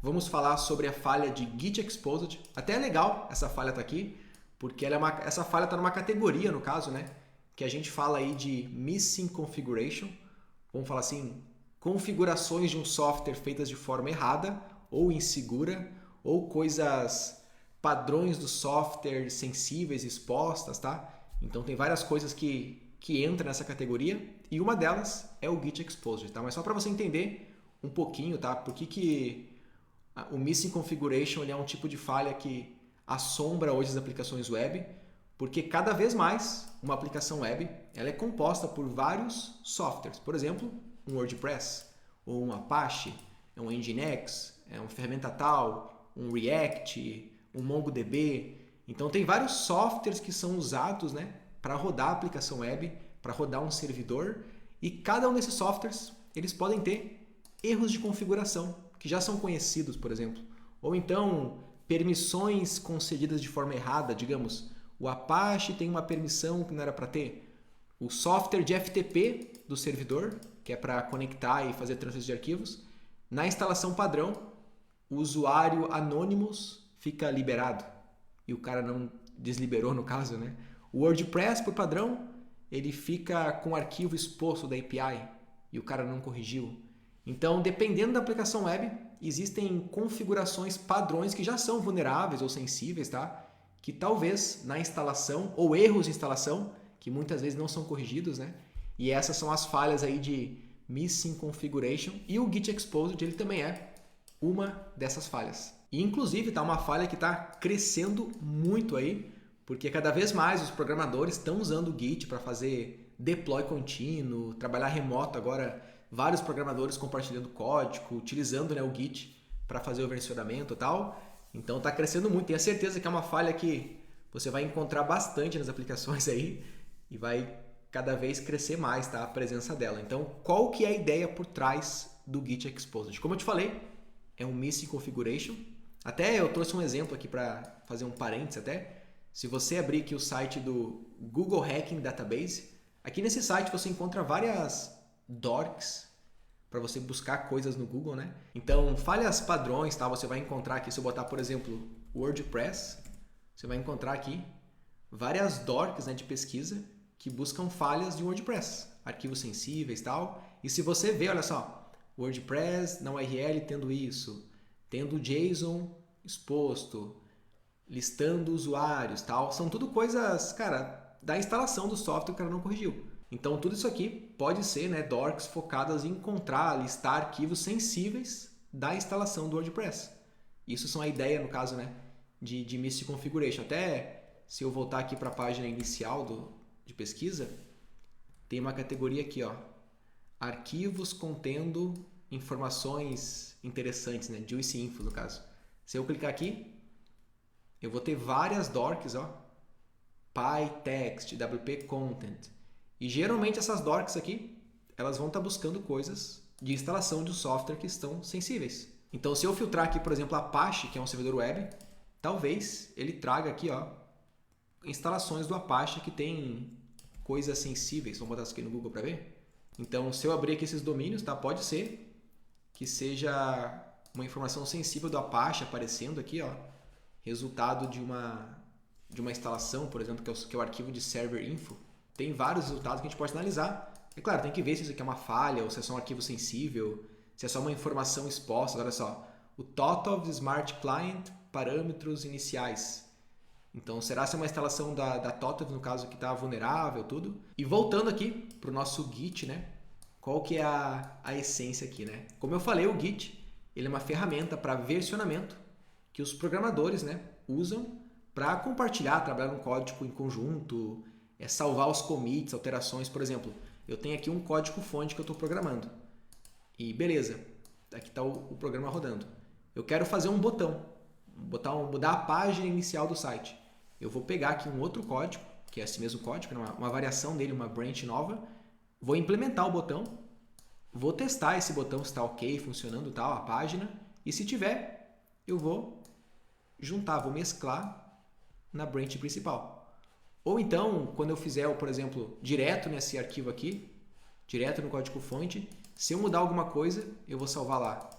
vamos falar sobre a falha de Git Exposed. Até é legal essa falha tá aqui, porque essa falha está numa categoria, no caso, né? Que a gente fala aí de Missing Configuration. Vamos falar assim, configurações de um software feitas de forma errada ou insegura, ou padrões do software sensíveis expostas, tá? Então tem várias coisas que entram nessa categoria e uma delas é o Git Exposed, tá? Mas só para você entender um pouquinho, tá? Por que o Missing Configuration ele é um tipo de falha que assombra hoje as aplicações web, porque cada vez mais uma aplicação web ela é composta por vários softwares. Por exemplo, um WordPress, ou um Apache, um Nginx, um ferramenta tal, um React, um MongoDB. Então tem vários softwares que são usados, né, para rodar a aplicação web, para rodar um servidor, e cada um desses softwares eles podem ter erros de configuração que já são conhecidos, por exemplo, ou então permissões concedidas de forma errada. Digamos, o Apache tem uma permissão que não era para ter. O software de FTP do servidor, que é para conectar e fazer transferência de arquivos, na instalação padrão, o usuário Anonymous fica liberado e o cara não desliberou, no caso, né? O WordPress, por padrão, ele fica com o arquivo exposto da API e o cara não corrigiu. Então, dependendo da aplicação web, existem configurações padrões que já são vulneráveis ou sensíveis, tá? Que talvez na instalação, ou erros de instalação, que muitas vezes não são corrigidos, né? E essas são as falhas aí de Missing Configuration, e o Git Exposed ele também é uma dessas falhas. E inclusive tá uma falha que está crescendo muito aí, porque cada vez mais os programadores estão usando o Git para fazer deploy contínuo, trabalhar remoto agora, vários programadores compartilhando código, utilizando, né, o Git para fazer o versionamento e tal. Então está crescendo muito. Tenho certeza que é uma falha que você vai encontrar bastante nas aplicações aí e vai cada vez crescer mais, tá, a presença dela. Então, qual que é a ideia por trás do Git Exposed? Como eu te falei, é um Missing Configuration. Até eu trouxe um exemplo aqui para fazer um parênteses até. Se você abrir aqui o site do Google Hacking Database, aqui nesse site você encontra várias docs para você buscar coisas no Google, né? Então, falhas padrões, tá? Você vai encontrar aqui, se eu botar, por exemplo, WordPress, você vai encontrar aqui várias docs, né, de pesquisa que buscam falhas de WordPress, arquivos sensíveis e tal. E se você ver, olha só, WordPress na URL tendo isso, tendo JSON exposto, listando usuários, tal, são tudo coisas, cara, da instalação do software que o cara não corrigiu. Então tudo isso aqui pode ser, né, docs focadas em encontrar, listar arquivos sensíveis da instalação do WordPress. Isso são a ideia, no caso, né, de Missing Configuration. Até se eu voltar aqui para a página inicial de pesquisa, tem uma categoria aqui, ó, arquivos contendo informações interessantes, né, Juicy Info, no caso. Se eu clicar aqui, eu vou ter várias docs, ó, PyText, WP Content. E geralmente essas docs aqui, elas vão estar buscando coisas de instalação de software que estão sensíveis. Então, se eu filtrar aqui, por exemplo, Apache, que é um servidor web, talvez ele traga aqui, ó, instalações do Apache que tem coisas sensíveis. Vamos botar isso aqui no Google para ver. Então, se eu abrir aqui esses domínios, tá, pode ser que seja uma informação sensível do Apache aparecendo aqui, ó, resultado de uma instalação, por exemplo, que é o arquivo de server info. Tem vários resultados que a gente pode analisar. É claro, tem que ver se isso aqui é uma falha ou se é só um arquivo sensível, se é só uma informação exposta. Olha só, o total of the smart client, parâmetros iniciais. Então, será se é uma instalação da Total, no caso, que está vulnerável, tudo? E voltando aqui para o nosso Git, né? Qual que é a essência aqui, né? Como eu falei, o Git ele é uma ferramenta para versionamento que os programadores, né, usam para compartilhar, trabalhar um código em conjunto, salvar os commits, alterações. Por exemplo, eu tenho aqui um código-fonte que eu estou programando. E beleza, aqui está o programa rodando. Eu quero fazer um botão, mudar a página inicial do site. Eu vou pegar aqui um outro código, que é esse mesmo código, uma variação dele, uma branch nova, vou implementar o botão, vou testar esse botão se está ok, funcionando tal, a página, e se tiver, eu vou juntar, vou mesclar na branch principal. Ou então, quando eu fizer, por exemplo, direto nesse arquivo aqui, direto no código-fonte, se eu mudar alguma coisa, eu vou salvar lá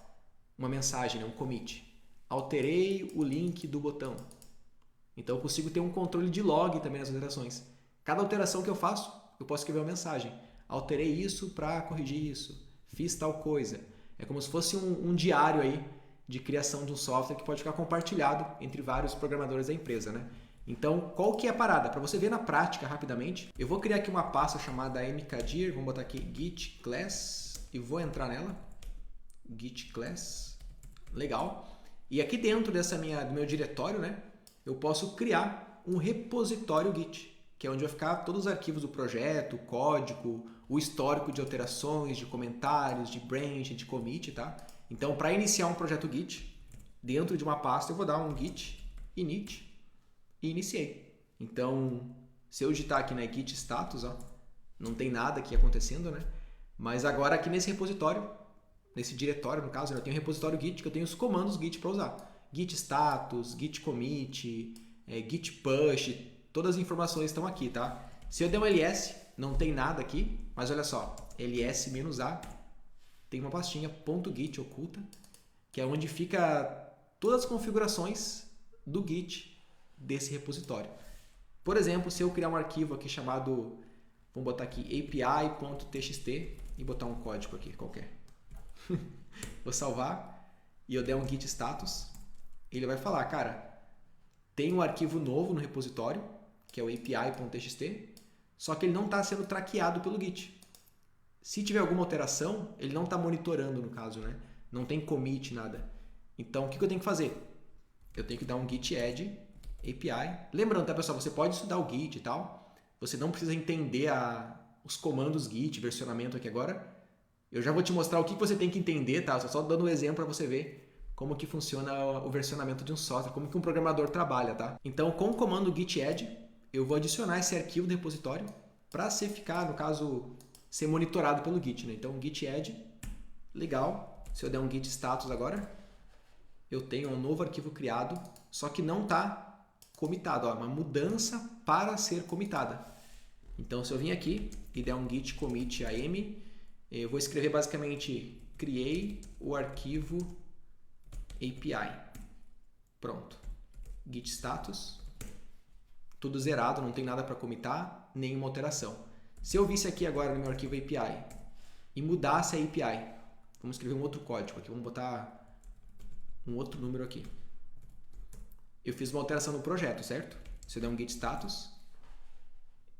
uma mensagem, né? Um commit. Alterei o link do botão. Então eu consigo ter um controle de log também nas alterações. Cada alteração que eu faço, eu posso escrever uma mensagem. Alterei isso para corrigir isso. Fiz tal coisa. É como se fosse um diário aí de criação de um software que pode ficar compartilhado entre vários programadores da empresa, né? Então, qual que é a parada? Para você ver na prática rapidamente, eu vou criar aqui uma pasta chamada mkdir, vamos botar aqui git class e vou entrar nela. Git class, legal. E aqui dentro do meu diretório, né, eu posso criar um repositório Git, que é onde vai ficar todos os arquivos do projeto, o código, o histórico de alterações, de comentários, de branch, de commit, tá? Então, para iniciar um projeto Git, dentro de uma pasta eu vou dar um git init e iniciei. Então, se eu digitar aqui na git status, ó, não tem nada aqui acontecendo, né? Mas agora aqui nesse repositório, nesse diretório, no caso, eu tenho um repositório Git que eu tenho os comandos Git para usar. Git status, git commit, git push, todas as informações estão aqui, tá? Se eu der um ls, não tem nada aqui, mas olha só, ls-a, tem uma pastinha .git oculta, que é onde fica todas as configurações do Git desse repositório. Por exemplo, se eu criar um arquivo aqui chamado, vamos botar aqui api.txt e botar um código aqui qualquer. Vou salvar e eu der um git status, ele vai falar, cara, tem um arquivo novo no repositório, que é o api.txt, só que ele não está sendo traqueado pelo Git. Se tiver alguma alteração, ele não está monitorando, no caso, né? Não tem commit, nada. Então, o que eu tenho que fazer? Eu tenho que dar um git add API. Lembrando, tá, pessoal? Você pode estudar o Git e tal. Você não precisa entender os comandos Git, versionamento aqui agora. Eu já vou te mostrar o que você tem que entender, tá? Só dando um exemplo para você ver como que funciona o versionamento de um software, como que um programador trabalha, tá? Então, com o comando git add, eu vou adicionar esse arquivo do repositório para ficar, no caso, ser monitorado pelo Git, né? Então, git add, legal. Se eu der um git status agora, eu tenho um novo arquivo criado, só que não está comitado, ó, uma mudança para ser comitada. Então, se eu vim aqui e der um git commit am, eu vou escrever basicamente criei o arquivo API. Pronto. Git status. Tudo zerado, não tem nada para comitar, nenhuma alteração. Se eu visse aqui agora no meu arquivo API e mudasse a API, vamos escrever um outro código aqui, vamos botar um outro número aqui. Eu fiz uma alteração no projeto, certo? Se eu der um git status,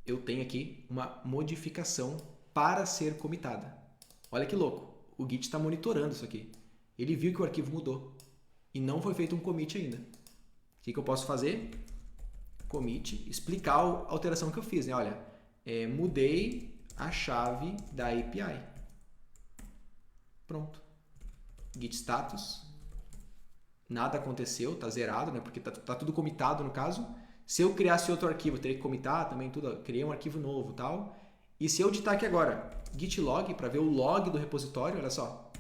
eu tenho aqui uma modificação para ser comitada. Olha que louco, o Git está monitorando isso aqui. Ele viu que o arquivo mudou e não foi feito um commit ainda. O que eu posso fazer? Commit, explicar a alteração que eu fiz, né? Olha, mudei a chave da API. Pronto. Git status. Nada aconteceu, tá zerado, né? Porque tá tudo comitado no caso. Se eu criasse outro arquivo, eu teria que comitar também tudo. Criei um arquivo novo, tal. E se eu digitar aqui agora git log para ver o log do repositório, olha só,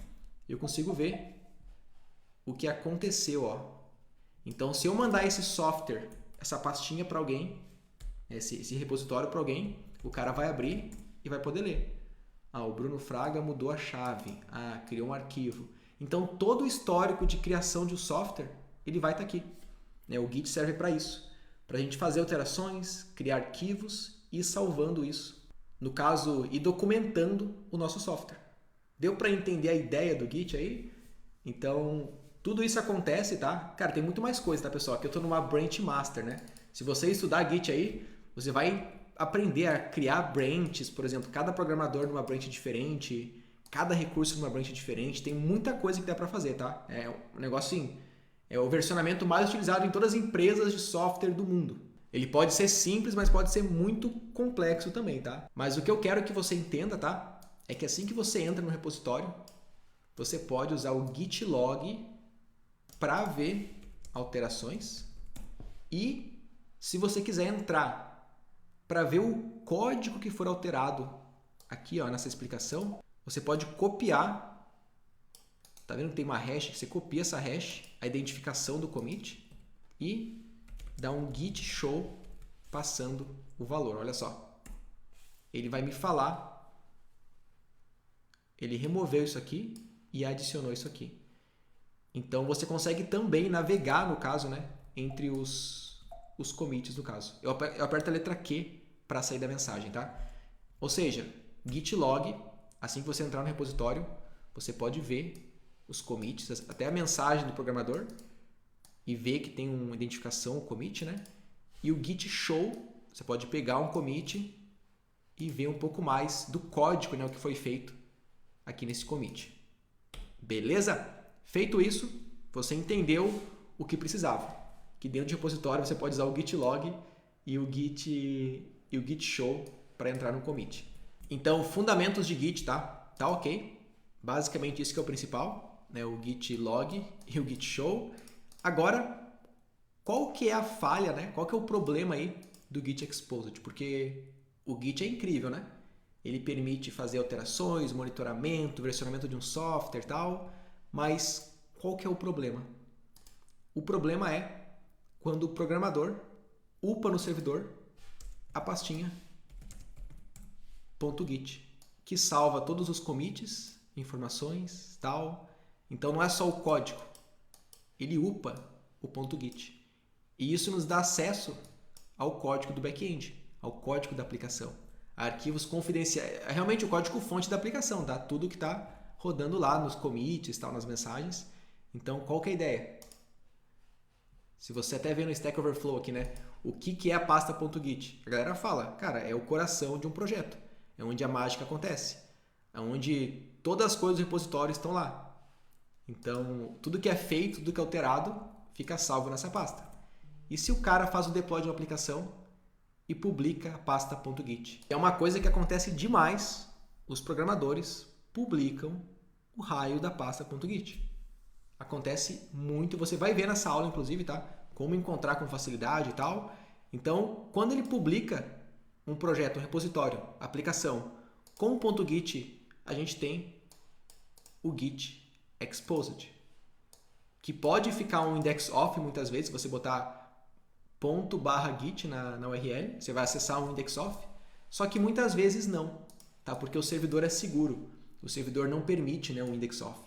eu consigo ver o que aconteceu, ó. Então, se eu mandar esse software, essa pastinha para alguém, esse repositório para alguém, o cara vai abrir e vai poder ler. Ah, o Bruno Fraga mudou a chave. Ah, criou um arquivo. Então, todo o histórico de criação de um software, ele vai estar aqui. O Git serve para isso. Para a gente fazer alterações, criar arquivos e ir salvando isso. No caso, e documentando o nosso software. Deu para entender a ideia do Git aí? Então, tudo isso acontece, tá? Cara, tem muito mais coisa, tá, pessoal? Aqui eu estou numa branch master, né? Se você estudar Git aí, você vai aprender a criar branches, por exemplo, cada programador numa branch diferente, cada recurso numa branch diferente, tem muita coisa que dá para fazer, tá? É um negócio assim, é o versionamento mais utilizado em todas as empresas de software do mundo. Ele pode ser simples, mas pode ser muito complexo também, tá? Mas o que eu quero que você entenda, tá? É que assim que você entra no repositório, você pode usar o git log para ver alterações e, se você quiser entrar para ver o código que for alterado aqui, ó, nessa explicação, você pode copiar. Tá vendo que tem uma hash? Você copia essa hash, a identificação do commit e dá um git show passando o valor. Olha só. Ele vai me falar. Ele removeu isso aqui e adicionou isso aqui. Então você consegue também navegar, no caso, né, entre os commits, no caso. Eu aperto a letra Q para sair da mensagem, tá? Ou seja, git log, assim que você entrar no repositório, você pode ver os commits, até a mensagem do programador, e ver que tem uma identificação, o commit, né? E o git show, você pode pegar um commit e ver um pouco mais do código, né, o que foi feito aqui nesse commit. Beleza? Feito isso, você entendeu o que precisava. Que dentro de repositório você pode usar o git log e o git show para entrar no commit. Então, fundamentos de git, tá? Tá ok. Basicamente isso que é o principal, né? O git log e o git show. Agora, qual que é a falha, né? Qual que é o problema aí do git exposed? Porque o git é incrível, né? Ele permite fazer alterações, monitoramento, versionamento de um software e tal, mas qual que é o problema? O problema é quando o programador upa no servidor a pastinha .git, que salva todos os commits, informações, tal. Então não é só o código, ele upa o .git. E isso nos dá acesso ao código do back-end, ao código da aplicação, a arquivos confidenciais, é realmente o código-fonte da aplicação, tá? Tudo que está rodando lá nos commits, tal, nas mensagens. Então, qual que é a ideia? Se você até vê no Stack Overflow aqui, né? O que é a pasta .git? A galera fala, cara, é o coração de um projeto. É onde a mágica acontece. É onde todas as coisas do repositório estão lá. Então, tudo que é feito, tudo que é alterado, fica salvo nessa pasta. E se o cara faz o deploy de uma aplicação e publica a pasta .git? É uma coisa que acontece demais. Os programadores publicam o raio da pasta .git. Acontece muito, você vai ver nessa aula, inclusive, tá? Como encontrar com facilidade e tal. Então, quando ele publica um projeto, um repositório, aplicação, com o .git, a gente tem o git exposed, que pode ficar um index off muitas vezes, se você botar ./git na URL, você vai acessar um index off, só que muitas vezes não, tá? Porque o servidor é seguro, o servidor não permite, né, um index off.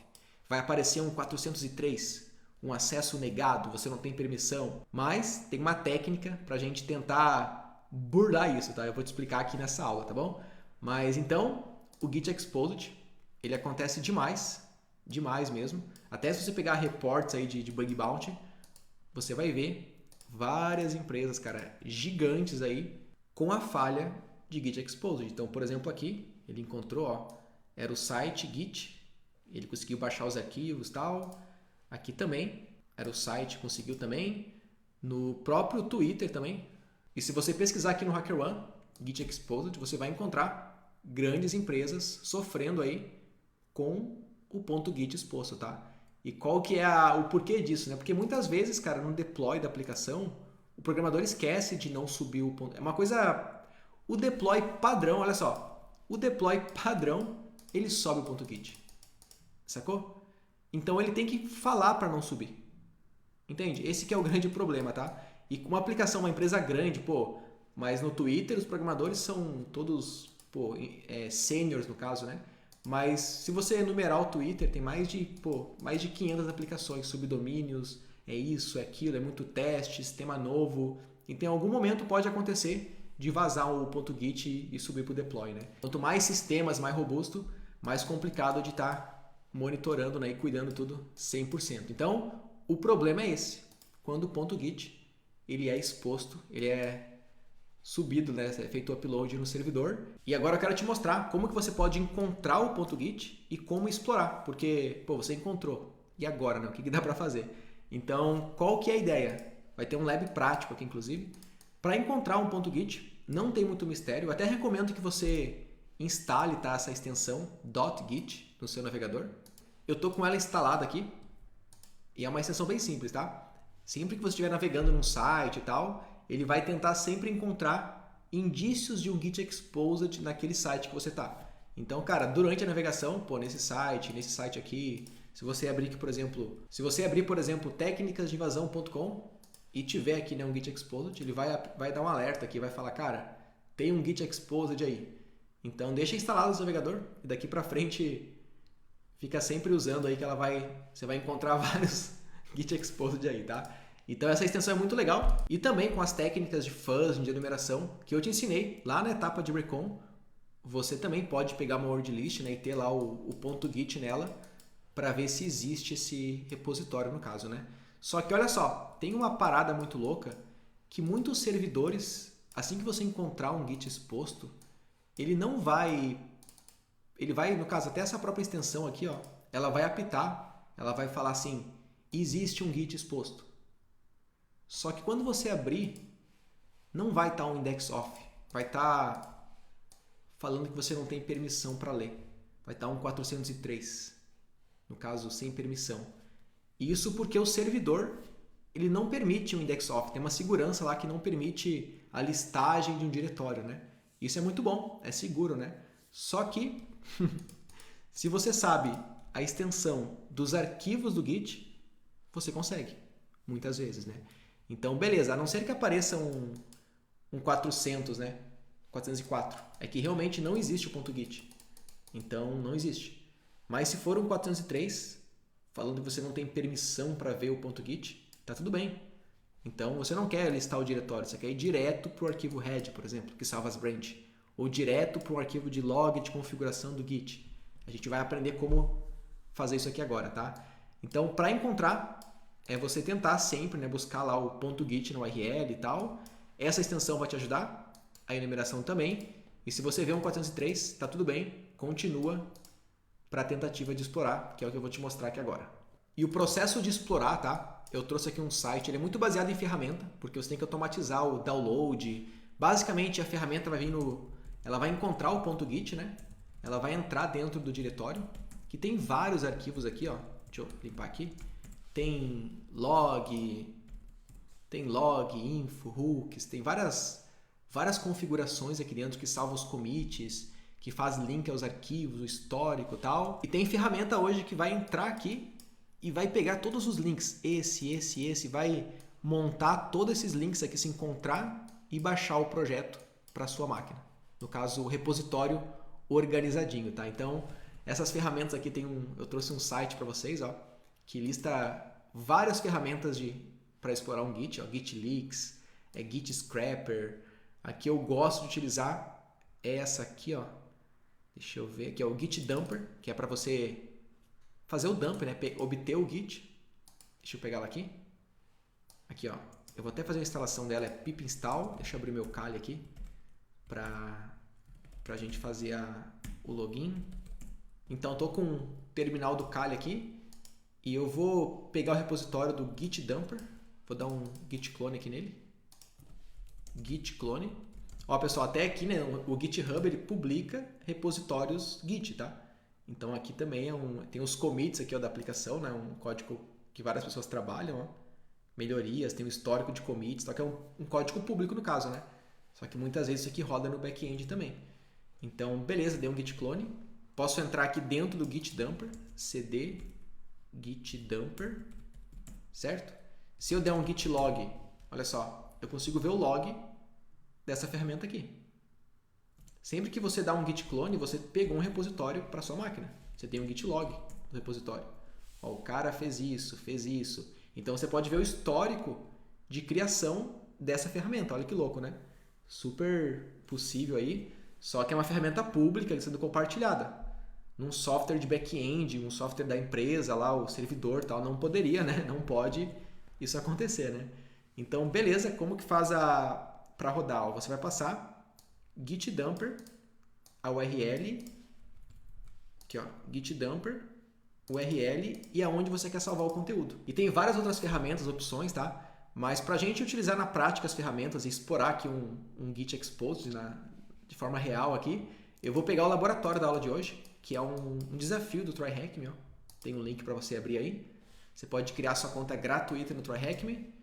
Vai aparecer um 403, um acesso negado, você não tem permissão, mas tem uma técnica para a gente tentar burlar isso, tá? Eu vou te explicar aqui nessa aula, tá bom? Mas então, o git exposed, ele acontece demais mesmo. Até se você pegar reports aí de bug bounty, você vai ver várias empresas, cara, gigantes aí com a falha de git exposed. Então, por exemplo, aqui ele encontrou, ó, era o site git, ele conseguiu baixar os arquivos e tal. Aqui também era o site, conseguiu também. No próprio Twitter também. E se você pesquisar aqui no HackerOne, git exposed, você vai encontrar grandes empresas sofrendo aí com o .git exposto, tá? E qual que é o porquê disso, né? Porque muitas vezes, cara, no deploy da aplicação, o programador esquece de não subir o ponto. É uma coisa... O deploy padrão, olha só. O deploy padrão, ele sobe o .git. Sacou? Então ele tem que falar para não subir. Entende? Esse que é o grande problema, tá? E com uma aplicação, uma empresa grande, pô, mas no Twitter os programadores são todos, pô, seniors no caso, né? Mas se você enumerar o Twitter, tem mais de 500 aplicações, subdomínios, é isso, é aquilo, é muito teste, sistema novo. Então em algum momento pode acontecer de vazar o .git e subir para o deploy, né? Quanto mais sistemas, mais robusto, mais complicado de estar monitorando, né, e cuidando tudo 100%. Então, o problema é esse. Quando o .git ele é exposto, ele é subido, né, é feito o upload no servidor. E agora eu quero te mostrar como que você pode encontrar o .git e como explorar, porque, pô, você encontrou. E agora, né, o que dá para fazer? Então, qual que é a ideia? Vai ter um lab prático aqui, inclusive. Para encontrar um .git, não tem muito mistério. Eu até recomendo que você instale, tá, essa extensão .git no seu navegador. Eu tô com ela instalada aqui e é uma extensão bem simples, tá? Sempre que você estiver navegando num site e tal, ele vai tentar sempre encontrar indícios de um git exposed naquele site que você tá. Então, cara, durante a navegação, pô, nesse site aqui, se você abrir aqui, por exemplo, técnicasdeinvasão.com e tiver aqui, né, um git exposed, ele vai dar um alerta aqui, vai falar, cara, tem um git exposed aí. Então, deixa instalado no navegador e daqui para frente fica sempre usando aí que você vai encontrar vários Git Exposed aí, tá? Então essa extensão é muito legal e também com as técnicas de fuzzing, de enumeração que eu te ensinei lá na etapa de Recon, você também pode pegar uma word list, né, e ter lá o ponto .git nela para ver se existe esse repositório no caso, né? Só que olha só, tem uma parada muito louca que muitos servidores, assim que você encontrar um Git exposto, ele vai, no caso, até essa própria extensão aqui, ó, ela vai apitar, ela vai falar assim, existe um Git exposto. Só que quando você abrir, não vai estar um index off, vai estar falando que você não tem permissão para ler. Vai estar um 403, no caso, sem permissão. Isso porque o servidor ele não permite um index off, tem uma segurança lá que não permite a listagem de um diretório, né? Isso é muito bom, é seguro, né? Só que, se você sabe a extensão dos arquivos do Git, você consegue, muitas vezes, né? Então, beleza, a não ser que apareça um 400, né? 404. É que realmente não existe o ponto .git. Então, não existe. Mas se for um 403, falando que você não tem permissão para ver o ponto .git, tá tudo bem. Então, você não quer listar o diretório, você quer ir direto para o arquivo head, por exemplo, que salva as branch. Ou direto para o arquivo de log de configuração do Git. A gente vai aprender como fazer isso aqui agora, tá? Então, para encontrar, é você tentar sempre, né, buscar lá o ponto .git no URL e tal. Essa extensão vai te ajudar, a enumeração também. E se você vê um 403, tá tudo bem, continua para a tentativa de explorar, que é o que eu vou te mostrar aqui agora. E o processo de explorar, tá? Eu trouxe aqui um site, ele é muito baseado em ferramenta, porque você tem que automatizar o download. Basicamente, a ferramenta vai vir ela vai encontrar o ponto .git, né? Ela vai entrar dentro do diretório, que tem vários arquivos aqui, ó. Deixa eu limpar aqui. Tem log, info, hooks, tem várias configurações aqui dentro que salvam os commits, que faz link aos arquivos, o histórico e tal. E tem ferramenta hoje que vai entrar aqui e vai pegar todos os links, esse, vai montar todos esses links aqui, se encontrar e baixar o projeto para sua máquina. No caso, o repositório organizadinho, tá? Então, essas ferramentas aqui eu trouxe um site para vocês, ó, que lista várias ferramentas para explorar um Git, ó, Git Leaks, Git Scrapper. Aqui eu gosto de utilizar essa aqui, ó. Deixa eu ver, aqui é o Git Dumper, que é para você fazer o dump, né? Obter o Git. Deixa eu pegar ela aqui. Aqui, ó. Eu vou até fazer a instalação dela, é pip install. Deixa eu abrir meu Kali aqui para a gente fazer o login. Então, eu tô com o terminal do Kali aqui e eu vou pegar o repositório do Git Dumper. Vou dar um git clone aqui nele. Git clone. Ó, pessoal, até aqui, né, o GitHub ele publica repositórios Git, tá? Então aqui também tem os commits aqui, ó, da aplicação, né, um código que várias pessoas trabalham, ó, melhorias, tem um histórico de commits, só que é um código público no caso, né? Só que muitas vezes isso aqui roda no back-end também. Então, beleza, dei um git clone. Posso entrar aqui dentro do Git Dumper, cd Git Dumper, certo? Se eu der um git log, olha só, eu consigo ver o log dessa ferramenta aqui. Sempre que você dá um git clone, você pegou um repositório para sua máquina. Você tem um git log do repositório. Ó, o cara fez isso, fez isso. Então você pode ver o histórico de criação dessa ferramenta. Olha que louco, né? Super possível aí. Só que é uma ferramenta pública sendo compartilhada. Num software de back-end, um software da empresa lá, o servidor tal, não poderia, né? Não pode isso acontecer, né? Então, beleza, como que faz para rodar? Você vai passar git dumper, a URL, aqui ó, git dumper, URL e aonde você quer salvar o conteúdo. E tem várias outras ferramentas, opções, tá? Mas para a gente utilizar na prática as ferramentas e explorar aqui um Git Exposed de forma real aqui, eu vou pegar o laboratório da aula de hoje, que é um desafio do TryHackMe, ó. Tem um link para você abrir aí. Você pode criar sua conta gratuita no TryHackMe,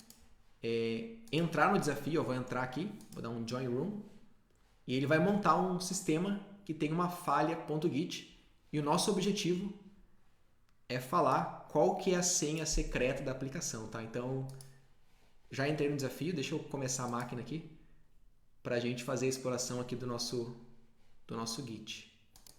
entrar no desafio, eu vou entrar aqui, vou dar um Join Room, e ele vai montar um sistema que tem uma falha.git, e o nosso objetivo é falar qual que é a senha secreta da aplicação, tá? Então, já entrei no desafio, deixa eu começar a máquina aqui, para a gente fazer a exploração aqui do nosso Git.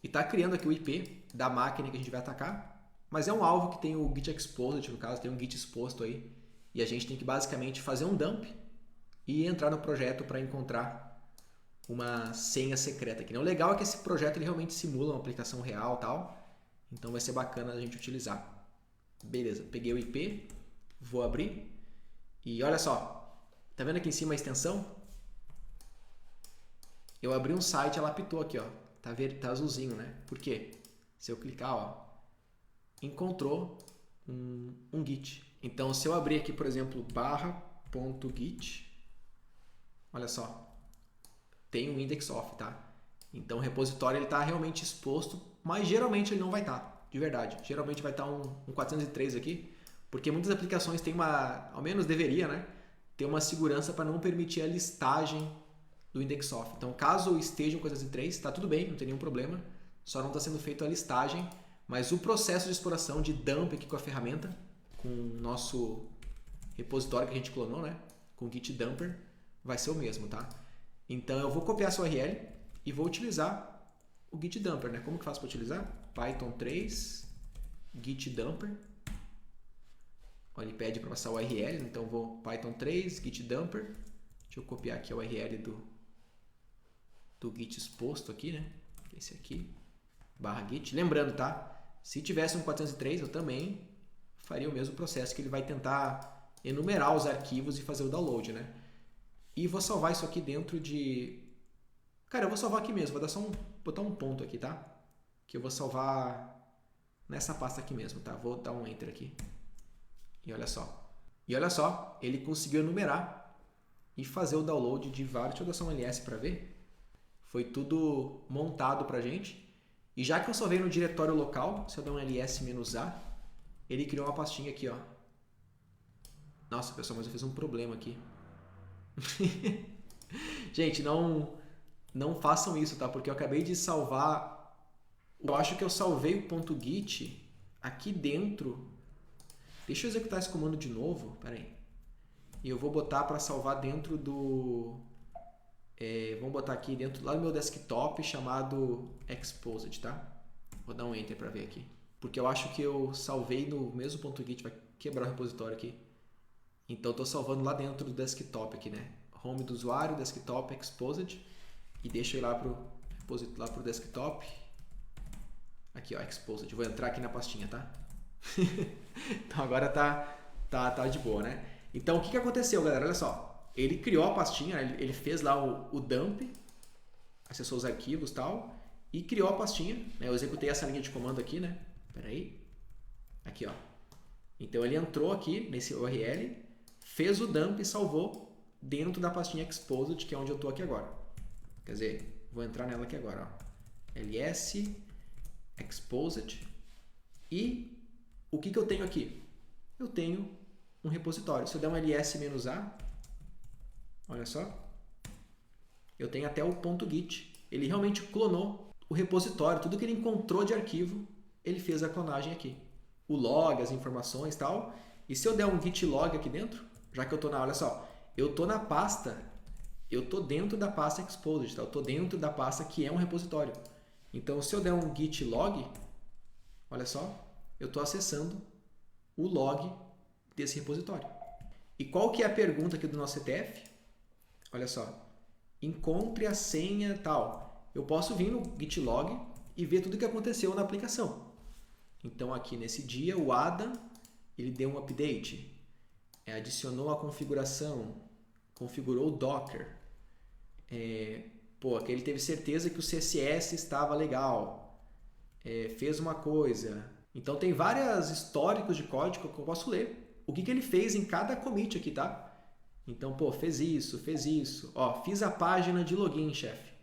e está criando aqui o IP da máquina que a gente vai atacar, mas é um alvo que tem o git exposed, no caso, tem um git exposto aí, e a gente tem que basicamente fazer um dump e entrar no projeto para encontrar uma senha secreta aqui. O legal é que esse projeto ele realmente simula uma aplicação real e tal, então vai ser bacana a gente utilizar. Beleza, peguei o IP, vou abrir e olha só, tá vendo aqui em cima a extensão? Eu abri um site, ela apitou aqui, ó. Tá verde, tá azulzinho, né? Por quê? Se eu clicar, ó, encontrou um git. Então, se eu abrir aqui, por exemplo, /.git, olha só, tem um index off, tá? Então, o repositório ele tá realmente exposto, mas geralmente ele não vai estar, de verdade. Geralmente vai estar um 403 aqui, porque muitas aplicações têm uma, ao menos deveria, né? Ter uma segurança para não permitir a listagem do index off. Então, caso esteja um 403, está tudo bem, não tem nenhum problema, só não está sendo feita a listagem, mas o processo de exploração de dump aqui com a ferramenta, com o nosso repositório que a gente clonou, né? Com o git dumper, vai ser o mesmo, tá? Então, eu vou copiar essa URL e vou utilizar o git dumper, né? Como que faço para utilizar? Python 3 git dumper. Ele pede para passar o URL, então eu vou Python 3 git dumper. Deixa eu copiar aqui a URL do git exposto aqui, né? Esse aqui, /git. Lembrando, tá? Se tivesse um 403, eu também faria o mesmo processo, que ele vai tentar enumerar os arquivos e fazer o download, né? E vou salvar isso aqui dentro de... Cara, eu vou salvar aqui mesmo, vou dar só botar um ponto aqui, tá? Que eu vou salvar nessa pasta aqui mesmo, tá? Vou dar um enter aqui. E olha só. E olha só, ele conseguiu enumerar e fazer o download de vários... Deixa eu dar só um ls para ver. Foi tudo montado pra gente. E já que eu salvei no diretório local, se eu der um ls-a, ele criou uma pastinha aqui, ó. Nossa, pessoal, mas eu fiz um problema aqui. Gente, não façam isso, tá? Porque eu acabei de salvar... Eu acho que eu salvei o .git aqui dentro. Deixa eu executar esse comando de novo. Pera aí. E eu vou botar para salvar dentro do... vamos botar aqui dentro, lá no meu desktop, chamado Exposed, tá? Vou dar um Enter para ver aqui. Porque eu acho que eu salvei no mesmo .git, vai quebrar o repositório aqui. Então, eu estou salvando lá dentro do desktop aqui, né? Home do usuário, desktop, Exposed. E deixa eu ir lá pro desktop. Aqui, ó, Exposed. Vou entrar aqui na pastinha, tá? Então, agora tá de boa, né? Então, o que aconteceu, galera? Olha só. Ele criou a pastinha, ele fez lá o dump, acessou os arquivos e tal, e criou a pastinha. Né? Eu executei essa linha de comando aqui, né? Pera aí. Aqui, ó. Então, ele entrou aqui nesse URL, fez o dump e salvou dentro da pastinha Exposed, que é onde eu estou aqui agora. Quer dizer, vou entrar nela aqui agora. Ó. ls exposed. E o que eu tenho aqui? Eu tenho um repositório. Se eu der um ls-a, olha só, eu tenho até o .git. Ele realmente clonou o repositório, tudo que ele encontrou de arquivo, ele fez a clonagem aqui. O log, as informações e tal. E se eu der um git log aqui dentro, já que eu estou olha só, eu estou na pasta, eu estou dentro da pasta exposed, tá? Eu estou dentro da pasta que é um repositório. Então, se eu der um git log, olha só, eu estou acessando o log desse repositório. E qual que é a pergunta aqui do nosso ETF? Olha só, encontre a senha tal. Eu posso vir no git log e ver tudo o que aconteceu na aplicação. Então, aqui nesse dia, o Adam, ele deu um update, adicionou a configuração, configurou o Docker. Que ele teve certeza que o CSS estava legal, fez uma coisa. Então, tem vários históricos de código que eu posso ler. O que ele fez em cada commit aqui, tá? Então, fez isso. Ó, fiz a página de login, chefe.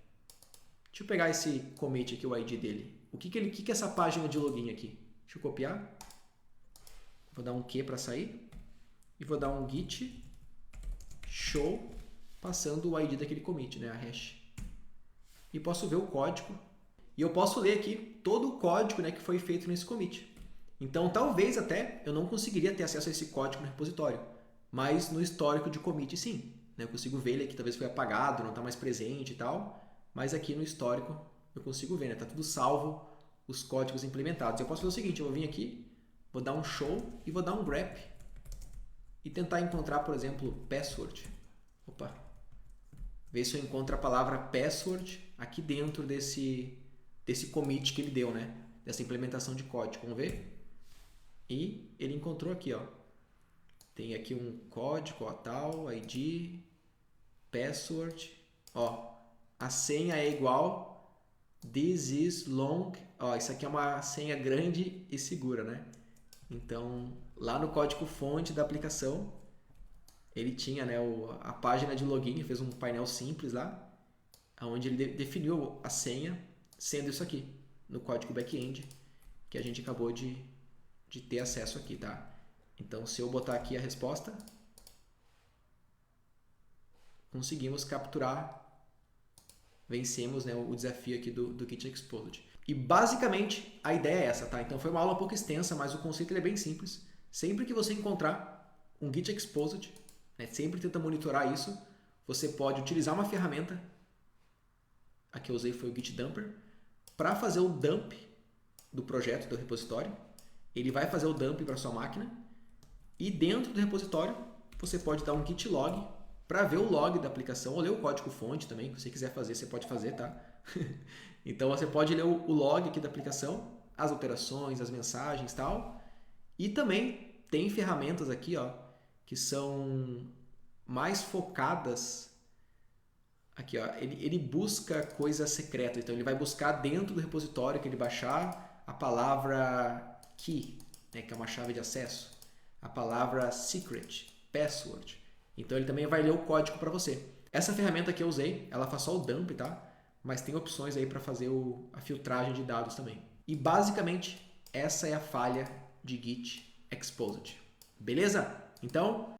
Deixa eu pegar esse commit aqui, o ID dele. O que é essa página de login aqui? Deixa eu copiar. Vou dar um Q para sair. E vou dar um git show, passando o ID daquele commit, né? A hash. E posso ver o código. E eu posso ler aqui todo o código, né, que foi feito nesse commit. Então, talvez até eu não conseguiria ter acesso a esse código no repositório. Mas no histórico de commit, sim. Eu consigo ver ele aqui, talvez foi apagado, não está mais presente e tal. Mas aqui no histórico eu consigo ver, né? Tá tudo salvo, os códigos implementados. Eu posso fazer o seguinte, eu vou vir aqui, vou dar um show e vou dar um grep e tentar encontrar, por exemplo, password. Opa! Ver se eu encontro a palavra password aqui dentro desse commit que ele deu, né? Dessa implementação de código. Vamos ver? E ele encontrou aqui, ó. Tem aqui um código, ó, tal, ID, password, ó. A senha é igual this is long. Ó, isso aqui é uma senha grande e segura, né? Então, lá no código fonte da aplicação, ele tinha, né, a página de login, fez um painel simples lá, onde ele definiu a senha sendo isso aqui, no código back-end, que a gente acabou de ter acesso aqui, tá? Então, se eu botar aqui a resposta, conseguimos capturar, vencemos, né, o desafio aqui do Git Exposed. E basicamente a ideia é essa, tá? Então foi uma aula um pouco extensa, mas o conceito ele é bem simples. Sempre que você encontrar um Git Exposed, né, sempre tenta monitorar isso, você pode utilizar uma ferramenta, a que eu usei foi o Git Dumper, para fazer o dump do projeto, do repositório. Ele vai fazer o dump para sua máquina e dentro do repositório você pode dar um git log para ver o log da aplicação ou ler o código fonte também, que você quiser fazer, você pode fazer, tá? Então você pode ler o log aqui da aplicação, as alterações, as mensagens e tal. E também tem ferramentas aqui, ó, que são mais focadas. Aqui, ó, ele busca coisa secreta, então ele vai buscar dentro do repositório que ele baixar a palavra key, né, que é uma chave de acesso, a palavra secret, password. Então ele também vai ler o código para você. Essa ferramenta que eu usei, ela faz só o dump, tá? Mas tem opções aí para fazer a filtragem de dados também. E basicamente essa é a falha de Git Exposed. Beleza? Então,